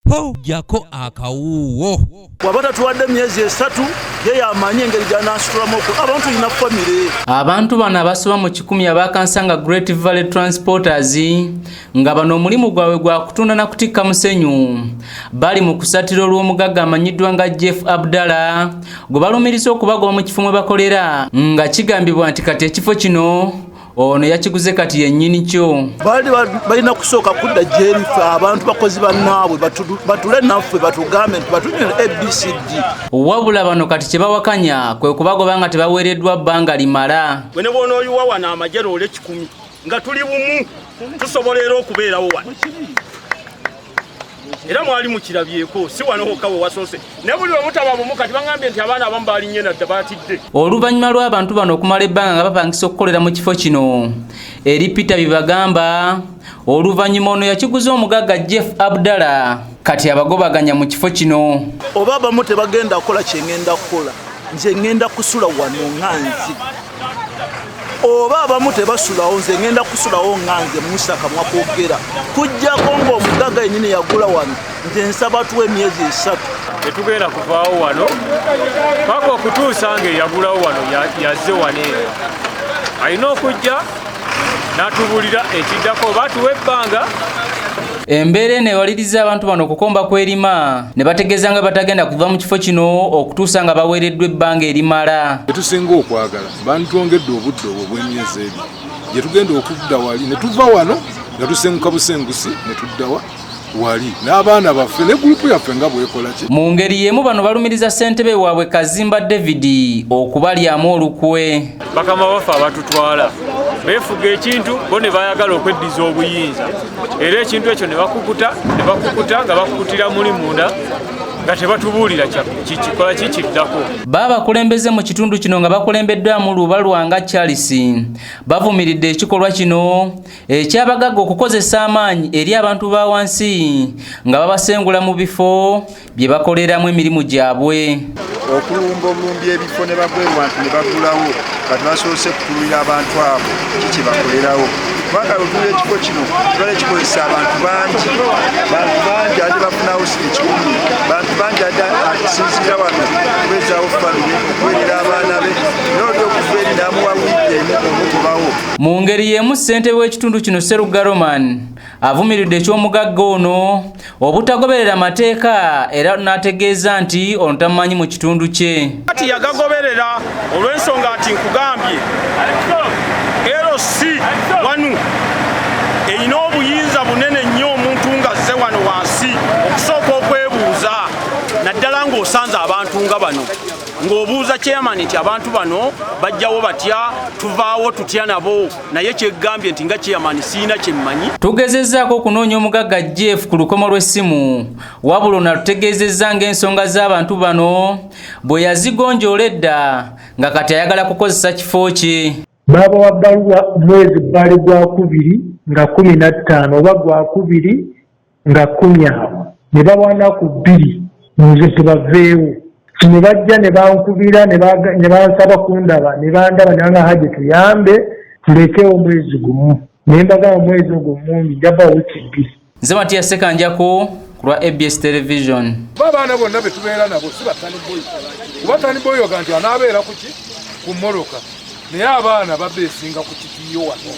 po jako akawuwo wabata tuwadde myezi 3 ye yamanye engeri gyanasitulamu abantu ina famire. Abantu bano abasoba mu 10 abakansanga Great Valley Transporters nga bano omulimu gwabwe gwa kutunda na kutikka musenyu bali mu kusatira olw'omugagga amanyiddwa nga Jeff Abdallah gwe balumiriza okubagoba mu kifo mwe bakolera nga kigambibwa nti kati ekifo kino ono yakiguze kati yennyini kyo. Balina kusooka kudda jerifa abantu bakozi bannaabwe batule naffe batugambe nti batunye ABCD. Wabula bano kati kye bawakanya kwe kubagoba nga tebaweereddwa bbanga limala. Bwene bw'ono oyiwa wano amajero ole 10 nga tuli bumu tusobolera okubeerawo wano. Era mwali mukirabyeko si wano hokkawe wasoose ne buli omutaba bumu kati bangambye nti abaana abamu balinye nadda batidde. Oluvannyuma lw'abantu bano okumala ebbanga nga bapangisa okukolera mu kifo kino eri Peter bibagamba oluvannyuma ono yakiguza omugagga Jeff Abdallah kati abagobaganya mu kifo kino. Oba abamu tebagenda kukola kyengenda kukola nze ngenda kusula wano nganzi oba abamu tebasulawo nze ngenda kusulawo nganze musaka mwakwogera kujjako ng'omugagga yennyini yagula wano nze nsaba tuwe emyezi 3 tetugenda kuvaawo wano paka okutuusa ng'eyagulawo wano yazze wano eno alina okujja n'atubulira ekiddako oba tuwe ebbanga. Embeera eno ewaliriza abantu bano okukomba kw'erima ne bategeeza nga batagenda kuva mu kifo kino okutuusa nga baweereddwa ebbanga erimala. Tetusinga okwagala bantwongedde obudde obwo bw'emyezi ebiri gye tugenda okudda wali ne tuva wano nga tusenguka busengusi ne tuddawa wali n'abaana baffe ne gurupu yaffe nga bwekola ki. Mu ngeri y'emu bano balumiriza ssentebe waabwe Kazimba David okubalyamu olukwe. Bakama baffe abatutwala beefuga ekintu bo ne bayagala okweddiza obuyinza era ekintu ekyo ne bakukuta nga bakukutira muli munda nga tebatubuulira kikola kikiddako. Babakulembeze mu kitundu kino nga bakulembeddwamu Lubalwanga Charles bavumiridde ekikolwa kino ekyabagagga okukozesa amaanyi eri abantu ba wansi nga babasengula mu bifo bye bakoleramu emirimu gyabwe. Okulumba obulumbi ebifo ne bagwebwa nti ne bagulawo kati basoose kutulira abantu abo kiki bakolerawo kubanga olutula ekifo kino kibale kikozesa abantu bangi ate bafunawo ekikumi bantu bangi ate akisinzira wano kwezaawo famire okuwerera abaana be n'oli okuva eri n'amuwa wiiki emu omugobawo. Mu ngeri y'emu ssentebe w'ekitundu kino Sseruga Roman avumiridde eky'omugagga ono obutagoberera mateeka era n'ategeeza nti ono tamumanyi mu kitundu kye. Kati yagagoberera olw'ensonga ati nkugambye LC wanu eyina obuyinza bunene nnyo omuntu ng'azze wano wansi okusooka okwebuuza naddala ng'osanze abantu nga bano ng'obuuza chairman nti abantu bano bajjawo batya tuvaawo tutya nabo naye kyeggambye nti nga chairman siina kyemmanyi. Tugezezzaako okunoonya omugagga Jeff ku lukomo lw'essimu wabula ono atutegeezezza ng'ensonga z'abantu bano bwe yazigonjoola edda nga kati ayagala kukozesa kifo kye. Baba wa bbaluwa mwezi bbali gwa 2 nga 15 oba gwa 2 nga 10 ne bawana ku 2 nze tebaveewo ne bajja ne bankubira ne bansaba kundaba ne bandaba nanga haje tuyambe tuleke omwezi gumu ne mbaga omwezi ogumumbi jaba wiki 2. Nze Matiya Ssekanjako ku lwa ABS Television. Babaana bonna betubeera nabo si batani boyi kuba tani boyi oga nti anaabeera ku ki ku mmoloka naye abaana babeesinga ku kitiyo wano.